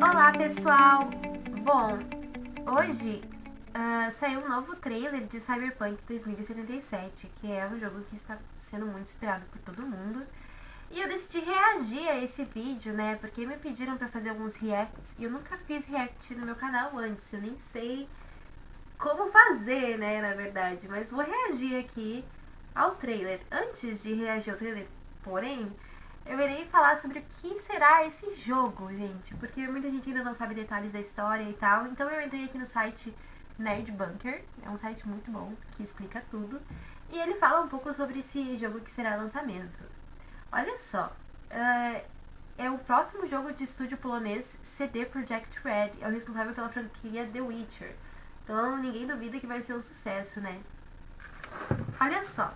Olá pessoal! Bom, hoje saiu um novo trailer de Cyberpunk 2077, que é um jogo que está sendo muito esperado por todo mundo. E eu decidi reagir a esse vídeo, né, porque me pediram pra fazer alguns reacts e eu nunca fiz react no meu canal antes, eu nem sei como fazer, né, na verdade, mas vou reagir aqui ao trailer. Antes de reagir ao trailer, porém, eu irei falar sobre o que será esse jogo, gente, porque muita gente ainda não sabe detalhes da história e tal, então eu entrei aqui no site Nerd Bunker, é um site muito bom, que explica tudo, e ele fala um pouco sobre esse jogo que será lançamento. Olha só, é o próximo jogo de estúdio polonês CD Projekt Red, é o responsável pela franquia The Witcher, então ninguém duvida que vai ser um sucesso, né? Olha só.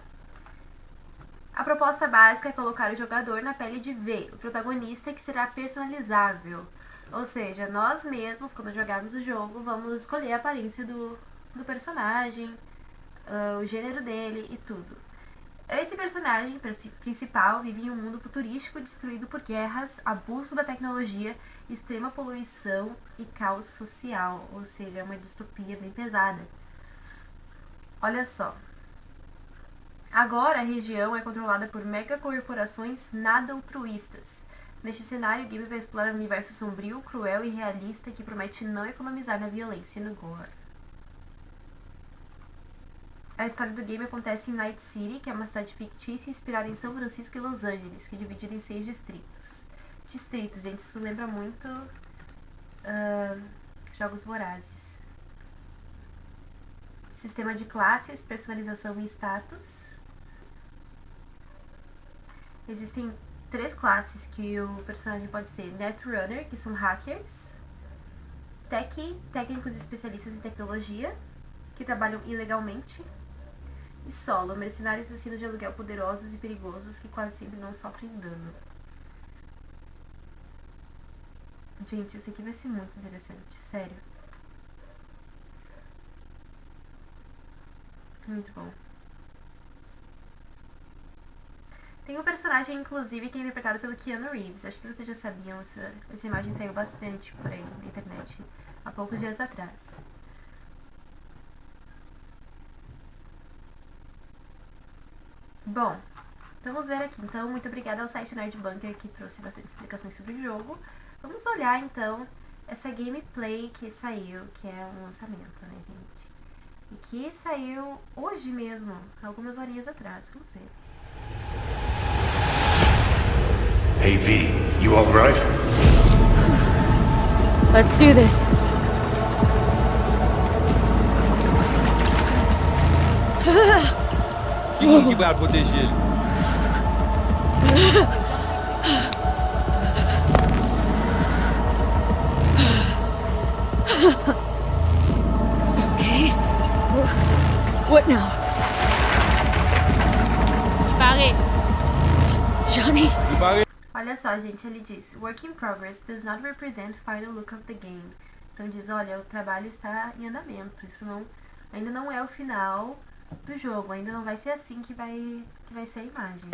A proposta básica é colocar o jogador na pele de V, o protagonista que será personalizável. Ou seja, nós mesmos, quando jogarmos o jogo, vamos escolher a aparência do personagem, o gênero dele e tudo. Esse personagem principal vive em um mundo futurístico destruído por guerras, abuso da tecnologia, extrema poluição e caos social. Ou seja, é uma distopia bem pesada. Olha só. Agora a região é controlada por megacorporações nada altruístas. Neste cenário, o game vai explorar um universo sombrio, cruel e realista que promete não economizar na violência e no gore. A história do game acontece em Night City, que é uma cidade fictícia inspirada em São Francisco e Los Angeles, que é dividida em 6 distritos. Distritos, gente, isso lembra muito Jogos Vorazes. Sistema de classes, personalização e status. Existem 3 classes que o personagem pode ser: Netrunner, que são hackers; Techie, técnicos especialistas em tecnologia, que trabalham ilegalmente; e Solo, mercenários assassinos de aluguel poderosos e perigosos que quase sempre não sofrem dano. Gente, isso aqui vai ser muito interessante, sério. Muito bom. Tem um personagem, inclusive, que é interpretado pelo Keanu Reeves. Acho que vocês já sabiam, essa imagem saiu bastante por aí na internet há poucos dias atrás. Bom, vamos ver aqui. Então, muito obrigada ao site Nerd Bunker que trouxe bastante explicações sobre o jogo. Vamos olhar, então, essa gameplay que saiu, que é um lançamento, né, gente? E que saiu hoje mesmo, algumas horinhas atrás. Vamos ver. Hey V, you alright? Let's do this. Quem vai proteger ele? Okay. What now? Barré. Johnny? Olha só, gente, ele diz: Work in progress does not represent final look of the game. Então diz, olha, o trabalho está em andamento. Isso ainda não é o final do jogo. Ainda não vai ser assim que vai ser a imagem.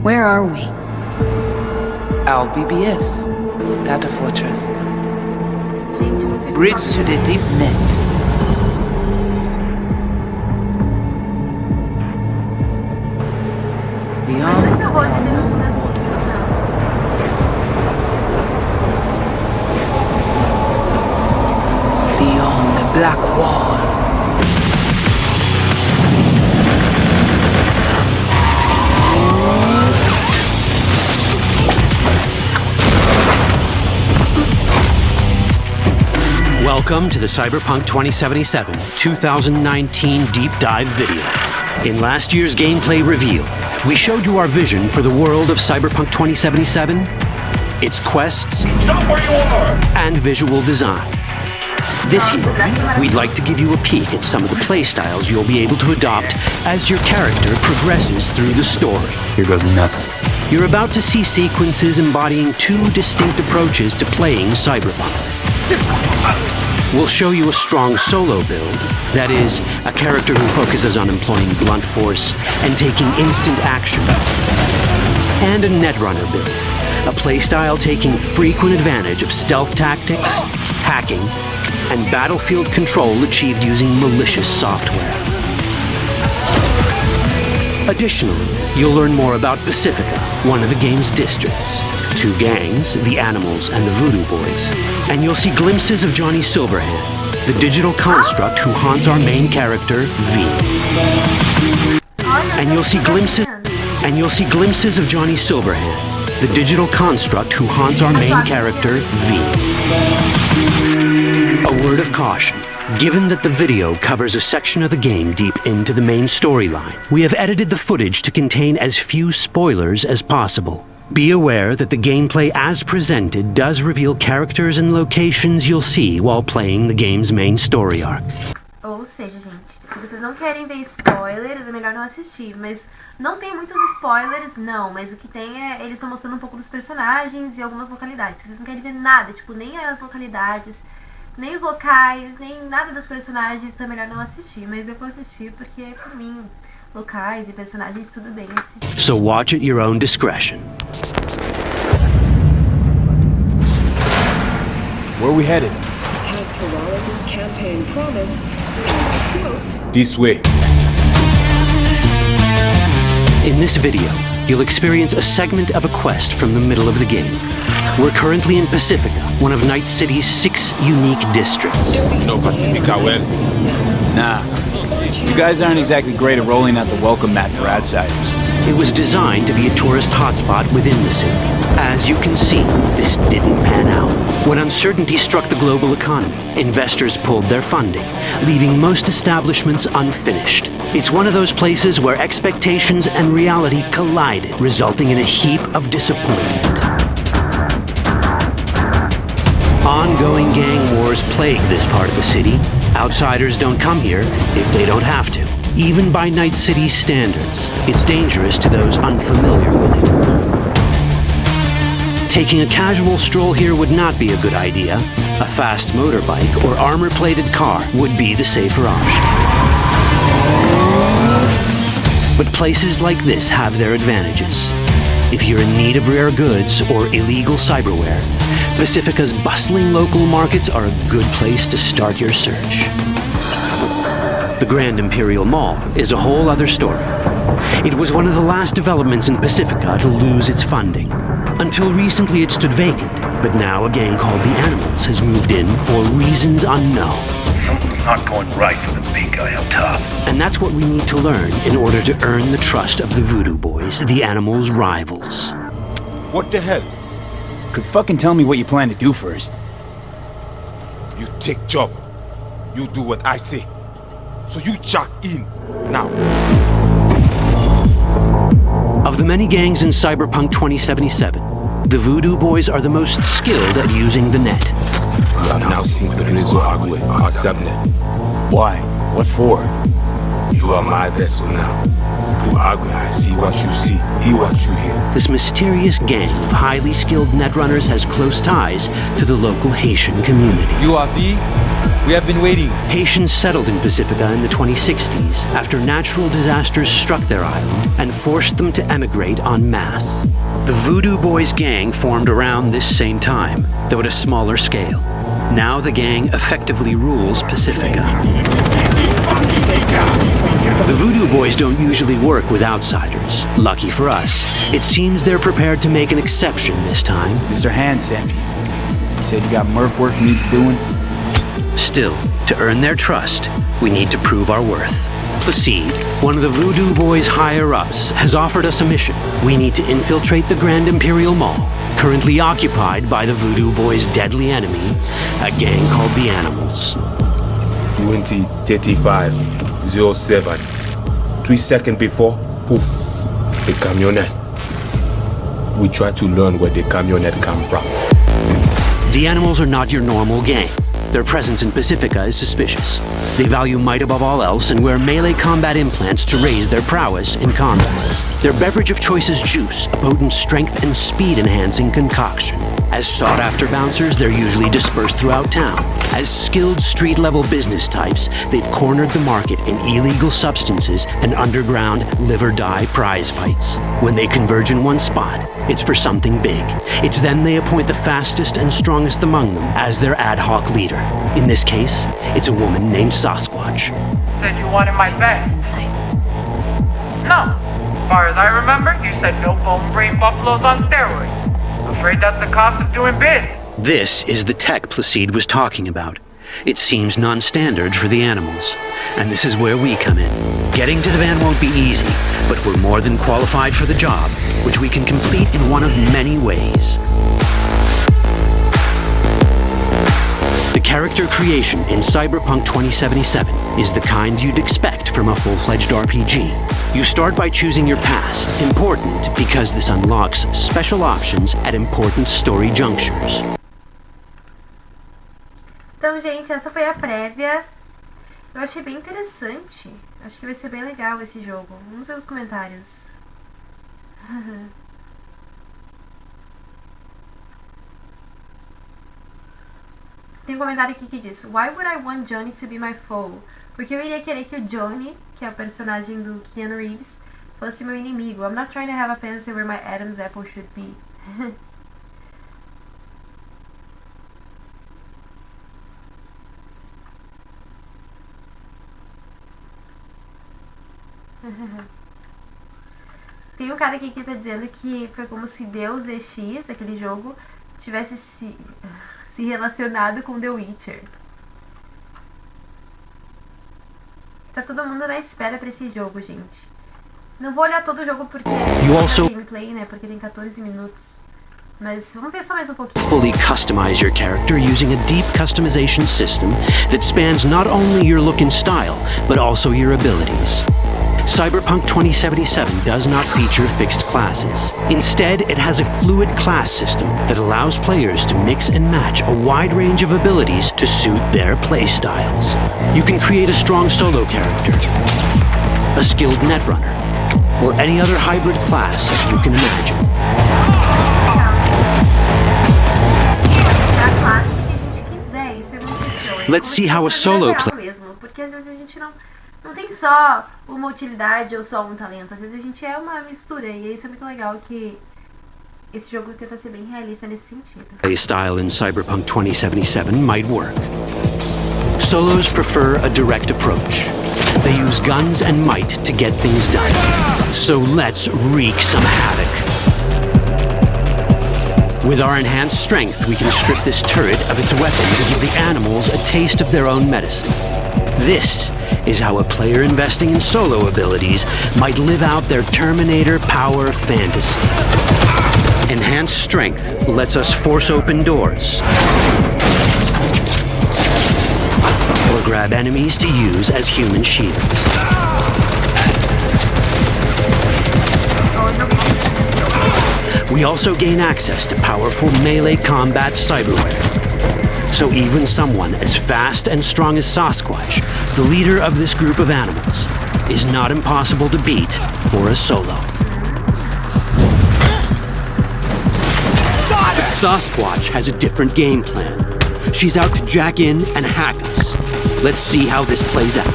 Where are we? Our BBS, Data Fortress. Gente, muito Bridge to the deep net. Imagina Beyond que eu vou vivendo um mundo assim, pessoal. beyond the black wall. Welcome to the Cyberpunk 2077 2019 Deep Dive video. In last year's gameplay reveal, We showed you our vision for the world of Cyberpunk 2077, its quests, and visual design. This year, we'd like to give you a peek at some of the playstyles you'll be able to adopt as your character progresses through the story. Here goes nothing. You're about to see sequences embodying two distinct approaches to playing Cyberpunk. We'll show you a strong solo build, that is, a character who focuses on employing blunt force and taking instant action, and a netrunner build, a playstyle taking frequent advantage of stealth tactics, hacking, and battlefield control achieved using malicious software. Additionally, you'll learn more about Pacifica, one of the game's districts, two gangs, the Animals and the Voodoo Boys, and you'll see glimpses of Johnny Silverhand, the digital construct who haunts our main character, V. And you'll see glimpses of Johnny Silverhand, the digital construct who haunts our main character, V. A word of caution. Given that the video covers a section of the game deep into the main storyline, we have edited the footage to contain as few spoilers as possible. Be aware that the gameplay as presented does reveal characters and locations you'll see while playing the game's main story arc. Ou seja, gente, se vocês não querem ver spoilers, é melhor não assistir. Mas não tem muitos spoilers, não. Mas o que tem é, eles estão mostrando um pouco dos personagens e algumas localidades. Se vocês não querem ver nada, tipo, nem as localidades, nem os locais, nem nada dos personagens, então é melhor não assistir. Mas eu vou assistir porque, por mim, locais e personagens, tudo bem assistir. So watch at your own discretion. Where are we headed? As Peralez's campaign promise, quote, This way. In this video, you'll experience a segment of a quest from the middle of the game. We're currently in Pacifica, one of Night City's 6 unique districts. You know Pacifica well? Nah. You guys aren't exactly great at rolling out the welcome mat for outsiders. It was designed to be a tourist hotspot within the city. As you can see, this didn't pan out. When uncertainty struck the global economy, investors pulled their funding, leaving most establishments unfinished. It's one of those places where expectations and reality collided, resulting in a heap of disappointment. Ongoing gang wars plague this part of the city. Outsiders don't come here if they don't have to. Even by Night City's standards, it's dangerous to those unfamiliar with it. Taking a casual stroll here would not be a good idea. A fast motorbike or armor-plated car would be the safer option. But places like this have their advantages. If you're in need of rare goods or illegal cyberware, Pacifica's bustling local markets are a good place to start your search. The Grand Imperial Mall is a whole other story. It was one of the last developments in Pacifica to lose its funding. Until recently it stood vacant, but now a gang called the Animals has moved in for reasons unknown. Something's not going right for the big guy up top. And that's what we need to learn in order to earn the trust of the Voodoo Boys, the Animals' rivals. What the hell? Could fucking tell me what you plan to do first. You take job. You do what I say. So you jack in now. Of the many gangs in Cyberpunk 2077, the Voodoo Boys are the most skilled at using the net. You have now seen Rezo Agwe, our subnet. Why? What for? You are my vessel now. Through Agwe, I see what you see, hear what you hear. This mysterious gang of highly skilled netrunners has close ties to the local Haitian community. You are V? We have been waiting. Haitians settled in Pacifica in the 2060s after natural disasters struck their island and forced them to emigrate en masse. The Voodoo Boys gang formed around this same time, though at a smaller scale. Now the gang effectively rules Pacifica. The Voodoo Boys don't usually work with outsiders. Lucky for us, it seems they're prepared to make an exception this time. Mr. Hand sent me. He said you got merc work needs doing. Still, to earn their trust, we need to prove our worth. Placide, one of the Voodoo Boys' higher-ups, has offered us a mission. We need to infiltrate the Grand Imperial Mall, currently occupied by the Voodoo Boys' deadly enemy, a gang called the Animals. 2035 07. 3 seconds before, poof. The camionette. We try to learn where the camionette come from. The animals are not your normal gang. Their presence in Pacifica is suspicious. They value might above all else and wear melee combat implants to raise their prowess in combat. Their beverage of choice is juice, a potent strength and speed-enhancing concoction. As sought-after bouncers, they're usually dispersed throughout town. As skilled street-level business types, they've cornered the market in illegal substances and underground live-or-die prize fights. When they converge in one spot, it's for something big. It's then they appoint the fastest and strongest among them as their ad hoc leader. In this case, it's a woman named Sasquatch. Said you wanted my bed. Inside. No. As far as I remember, you said no bone brain buffaloes on steroids. Afraid that's the cost of doing biz. This is the tech Placide was talking about. It seems non-standard for the animals. And this is where we come in. Getting to the van won't be easy, but we're more than qualified for the job, which we can complete in one of many ways. The character creation in Cyberpunk 2077 is the kind you'd expect from a full-fledged RPG. You start by choosing your past, important because this unlocks special options at important story junctures. Então, gente, essa foi a prévia. Eu achei bem interessante. Acho que vai ser bem legal esse jogo. Vamos ver os comentários. Tem um comentário aqui que diz: Why would I want Johnny to be my foe? Porque eu iria querer que o Johnny, que é o personagem do Keanu Reeves, fosse meu inimigo. I'm not trying to have a pencil where my Adam's apple should be. Tem um cara aqui que tá dizendo que foi como se Deus EX, aquele jogo, tivesse se relacionado com The Witcher. Tá todo mundo na espera pra esse jogo, gente. Não vou olhar todo o jogo porque é gameplay, né? Porque tem 14 minutos. Mas vamos ver só mais um pouquinho. Fully customize your character using a deep customization system that spans not only your look and style, but also your abilities. Cyberpunk 2077 does not feature fixed classes. Instead, it has a fluid class system that allows players to mix and match a wide range of abilities to suit their playstyles. You can create a strong solo character, a skilled netrunner, or any other hybrid class you can imagine. A classe que a gente quiser, isso é muito show. Let's see how a solo player mesmo, porque às vezes a gente não tem só uma utilidade ou só um talento. Às vezes a gente é uma mistura. E isso é muito legal que esse jogo tenta ser bem realista nesse sentido. Playstyle in Cyberpunk 2077 might work. Solos prefer a direct approach. They use guns and might to get things done. So let's wreak some havoc. With our enhanced strength, we can strip this turret of its weapon to give the animals a taste of their own medicine. This is how a player investing in solo abilities might live out their Terminator power fantasy. Enhanced strength lets us force open doors or grab enemies to use as human shields. We also gain access to powerful melee combat cyberware. So even someone as fast and strong as Sasquatch, the leader of this group of animals, is not impossible to beat for a solo. But Sasquatch has a different game plan. She's out to jack in and hack us. Let's see how this plays out.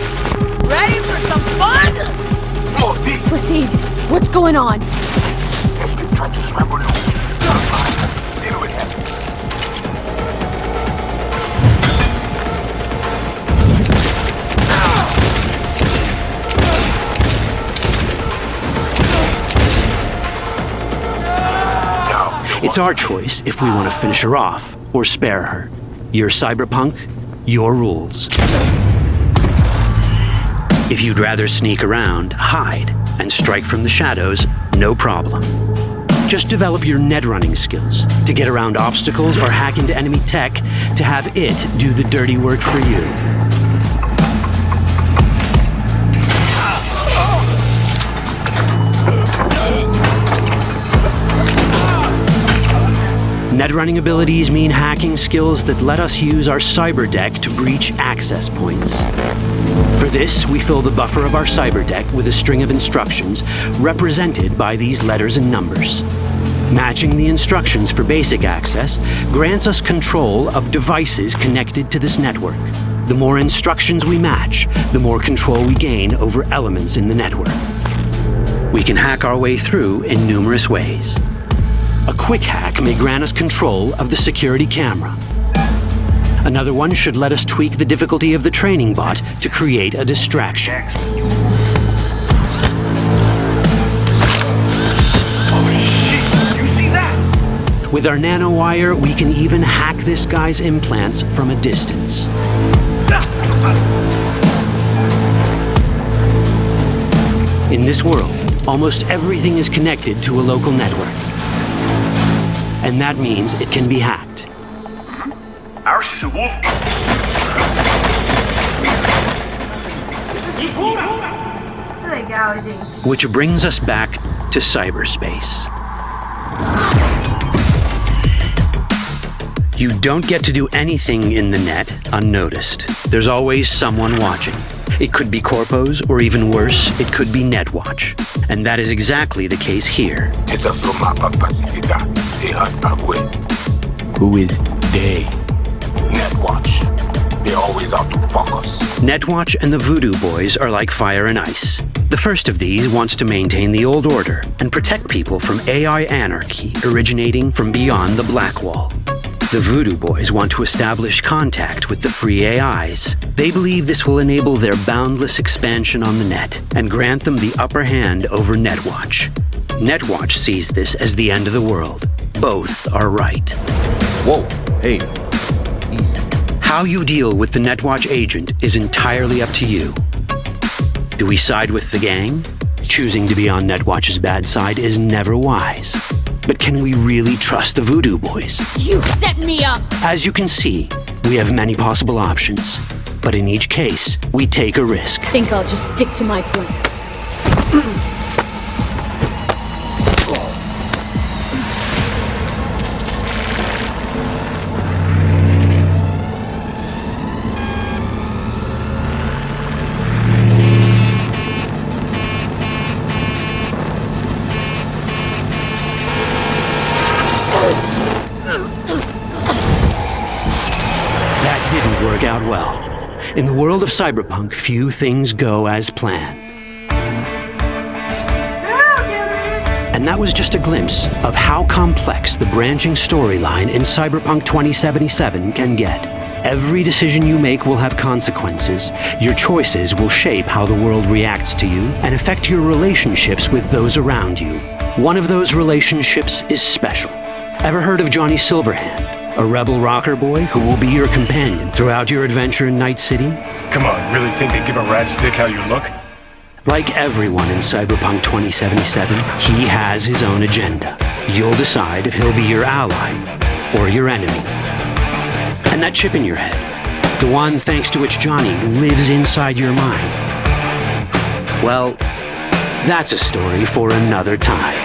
Ready for some fun? Proceed. What's going on? Trying to scramble you. Deal with him. It's our choice if we want to finish her off or spare her. You're Cyberpunk, your rules. If you'd rather sneak around, hide, and strike from the shadows, no problem. Just develop your netrunning skills to get around obstacles or hack into enemy tech to have it do the dirty work for you. Netrunning abilities mean hacking skills that let us use our cyber deck to breach access points. For this, we fill the buffer of our cyber deck with a string of instructions represented by these letters and numbers. Matching the instructions for basic access grants us control of devices connected to this network. The more instructions we match, the more control we gain over elements in the network. We can hack our way through in numerous ways. A quick hack may grant us control of the security camera. Another one should let us tweak the difficulty of the training bot to create a distraction. With our nanowire, we can even hack this guy's implants from a distance. In this world, almost everything is connected to a local network. And that means it can be hacked. Ours is a wolf. Legal, gente. Which brings us back to cyberspace. You don't get to do anything in the net unnoticed. There's always someone watching. It could be corpos, or even worse, it could be Netwatch. And that is exactly the case here. Who is they? Netwatch. They always out to fuck us. Netwatch and the Voodoo Boys are like fire and ice. The first of these wants to maintain the old order and protect people from AI anarchy originating from beyond the Black Wall. The Voodoo Boys want to establish contact with the free AIs. They believe this will enable their boundless expansion on the net and grant them the upper hand over Netwatch. Netwatch sees this as the end of the world. Both are right. Whoa, hey, easy. How you deal with the Netwatch agent is entirely up to you. Do we side with the gang? Choosing to be on Netwatch's bad side is never wise. But can we really trust the Voodoo Boys? You set me up! As you can see, we have many possible options. But in each case, we take a risk. Think I'll just stick to my plan. Work out well. In the world of Cyberpunk, few things go as planned. And that was just a glimpse of how complex the branching storyline in Cyberpunk 2077 can get. Every decision you make will have consequences. Your choices will shape how the world reacts to you and affect your relationships with those around you. One of those relationships is special. Ever heard of Johnny Silverhand? A rebel rocker boy who will be your companion throughout your adventure in Night City? Come on, really think they give a rat's dick how you look? Like everyone in Cyberpunk 2077, he has his own agenda. You'll decide if he'll be your ally or your enemy. And that chip in your head, the one thanks to which Johnny lives inside your mind, well, that's a story for another time.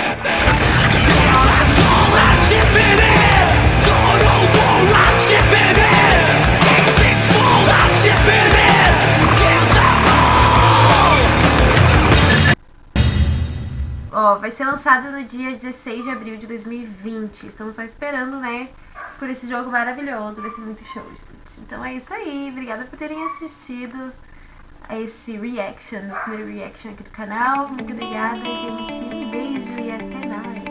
Ó, vai ser lançado no dia 16 de abril de 2020. Estamos só esperando, né, por esse jogo maravilhoso. Vai ser muito show, gente. Então é isso aí. Obrigada por terem assistido a esse reaction, o primeiro reaction aqui do canal. Muito obrigada, gente. Um beijo e até mais.